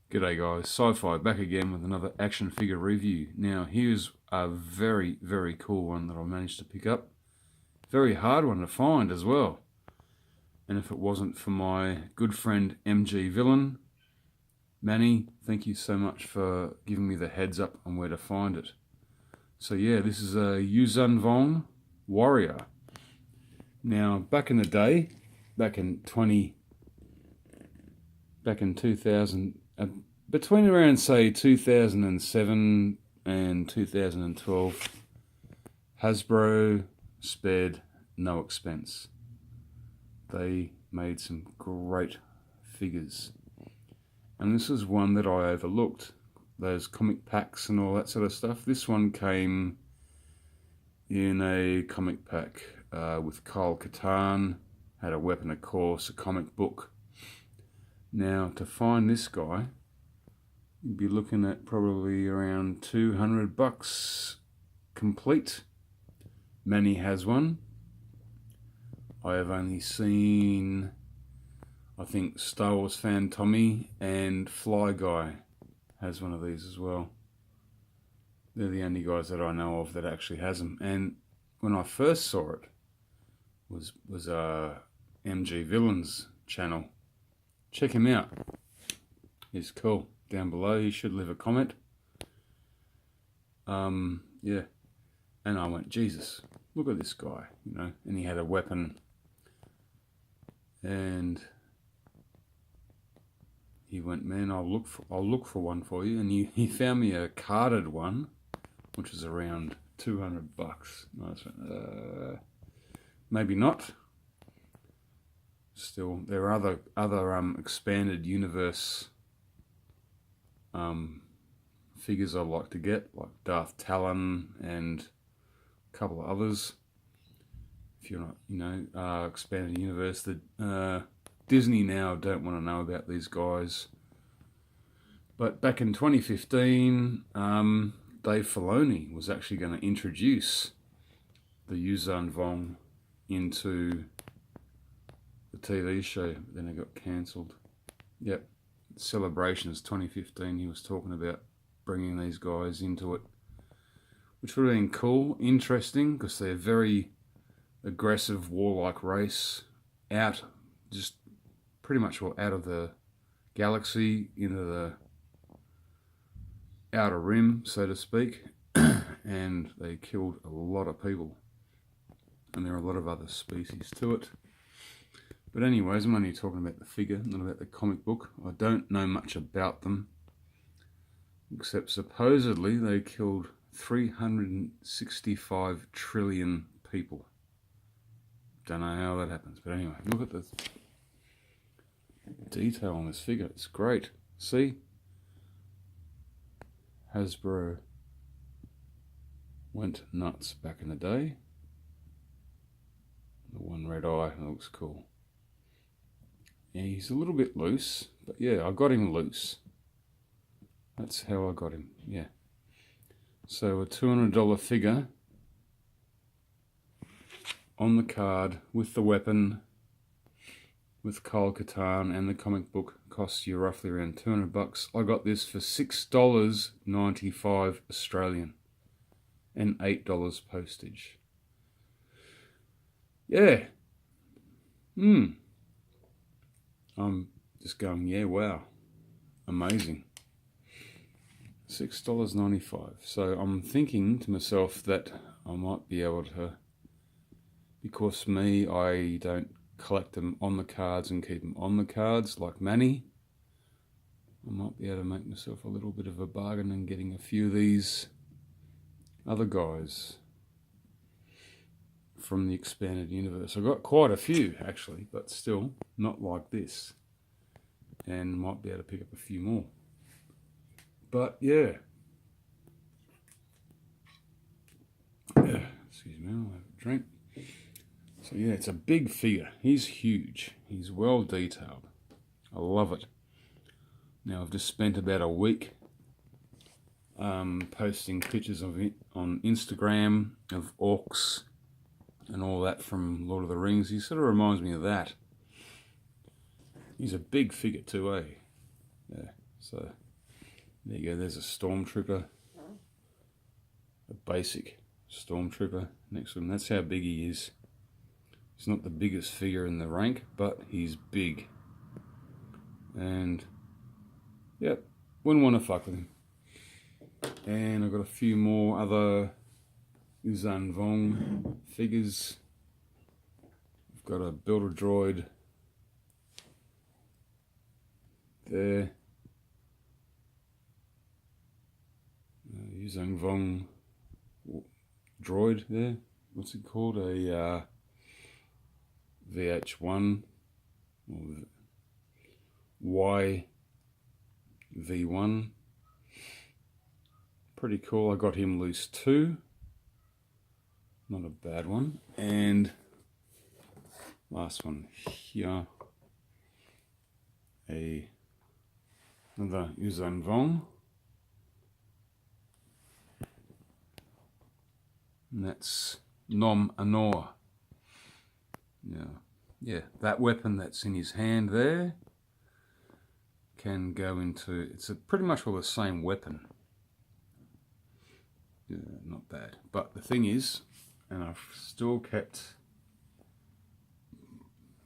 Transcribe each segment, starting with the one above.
G'day guys, Sci-Fi back again with another action figure review. Now here's a very, very cool one that I managed to pick up. Very hard one to find as well. And if it wasn't for my good friend MG Villain, Manny, thank you so much for giving me the heads up on where to find it. So yeah, this is a Yuuzan Vong Warrior. Now back in the day, back in 2000, between around say 2007 and 2012, Hasbro spared no expense. They made some great figures, and this is one that I overlooked, those comic packs and all that sort of stuff. This one came in a comic pack with Kyle Katarn, had a weapon of course, a comic book. Now to find this guy, you'd be looking at probably around $200 complete. Manny has one. I have only seen, I think, Star Wars fan Tommy and Fly Guy has one of these as well. They're the only guys that I know of that actually has them. And when I first saw it was MG Villain's channel. Check him out. He's cool. Down below, he should leave a comment. Yeah. And I went, Jesus, look at this guy, you know. And he had a weapon. And he went, man, I'll look for one for you. And he found me a carded one, which was around $200. Nice one. Maybe not. Still, there are other expanded universe figures I'd like to get, like Darth Talon and a couple of others. If you're not, you know, expanded universe, that Disney now don't want to know about these guys. But back in 2015, Dave Filoni was actually going to introduce the Yuuzan Vong into the TV show, but then it got cancelled. Yep, Celebrations 2015, he was talking about bringing these guys into it, which would have been cool, interesting, because they're very aggressive, warlike race, just pretty much all out of the galaxy, into the outer rim, so to speak, and they killed a lot of people, and there are a lot of other species to it. But anyways, I'm only talking about the figure, not about the comic book. I don't know much about them, except supposedly they killed 365 trillion people. Don't know how that happens, but anyway, look at the detail on this figure. It's great. See? Hasbro went nuts back in the day. The one red eye, that looks cool. Yeah, he's a little bit loose, but yeah, I got him loose. That's how I got him, yeah. So a $200 figure on the card with the weapon, with Kyle Katarn and the comic book, costs you roughly around $200. I got this for $6.95 Australian and $8 postage. Yeah. I'm just going, yeah, wow, amazing. $6.95. So I'm thinking to myself that I might be able to, because me, I don't collect them on the cards and keep them on the cards like Manny. I might be able to make myself a little bit of a bargain and getting a few of these other guys from the expanded universe. I got quite a few actually, but still not like this, and might be able to pick up a few more. But yeah, excuse me, I'll have a drink. So yeah, it's a big figure. He's huge. He's well detailed. I love it. Now I've just spent about a week posting pictures of it on Instagram of orcs and all that from Lord of the Rings. He sort of reminds me of that. He's a big figure too, eh? Yeah. So there you go, there's a stormtrooper, a basic stormtrooper next to him. That's how big he is. He's not the biggest figure in the rank, but he's big. And yep, wouldn't want to fuck with him. And I've got a few more other Yuuzan Vong figures. I've got a builder droid there. Yuuzan Vong droid there. What's it called? A VH1 or YV1. Pretty cool. I got him loose too. Not a bad one. And last one here. Another Yuuzan Vong. And that's Nom Anor. Yeah, that weapon that's in his hand there can go into, it's pretty much all the same weapon. Yeah, not bad. But the thing is, and I've still kept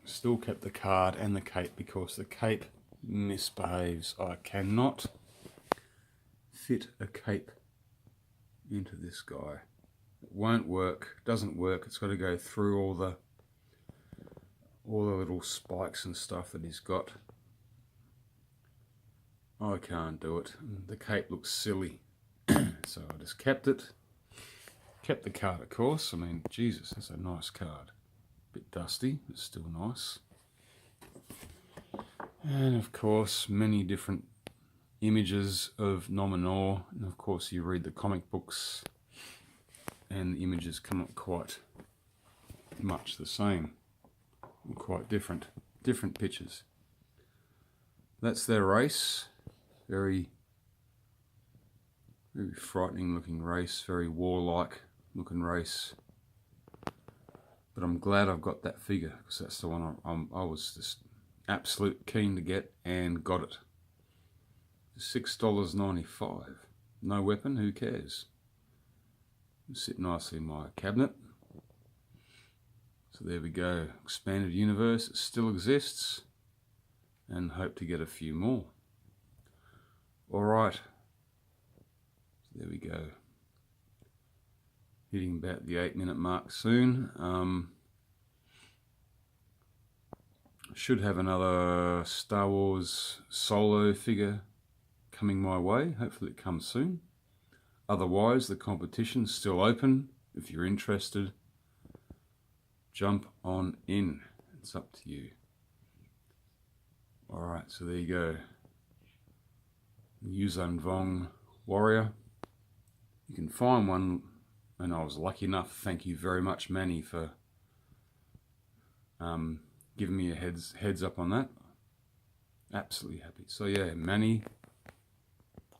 the card and the cape because the cape misbehaves. I cannot fit a cape into this guy. It won't work, doesn't work. It's got to go through all the little spikes and stuff that he's got. I can't do it. The cape looks silly. So I just kept it. Kept the card, of course. I mean, Jesus, that's a nice card. Bit dusty, but still nice. And of course, many different images of Nom Anor. And of course, you read the comic books and the images come up quite much the same. Quite different pictures. That's their race. Very frightening looking race, very warlike looking race. But I'm glad I've got that figure because that's the one I was just absolute keen to get and got it. $6.95. No weapon, who cares? It'll sit nicely in my cabinet. So there we go, expanded universe, it still exists, and hope to get a few more. Alright, so there we go. Hitting about the 8-minute mark soon. Should have another Star Wars Solo figure coming my way, hopefully it comes soon. Otherwise, the competition's still open. If you're interested, jump on in. It's up to you. Alright, so there you go. Yuuzan Vong Warrior. You can find one, and I was lucky enough. Thank you very much, Manny, for giving me a heads up on that. Absolutely happy. So yeah, Manny,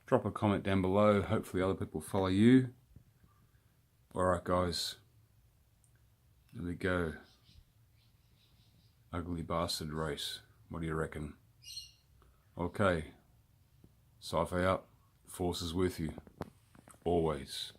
drop a comment down below. Hopefully other people follow you. Alright guys, there we go. Ugly bastard race. What do you reckon? Okay. Sci-fi out. Force is with you. Always.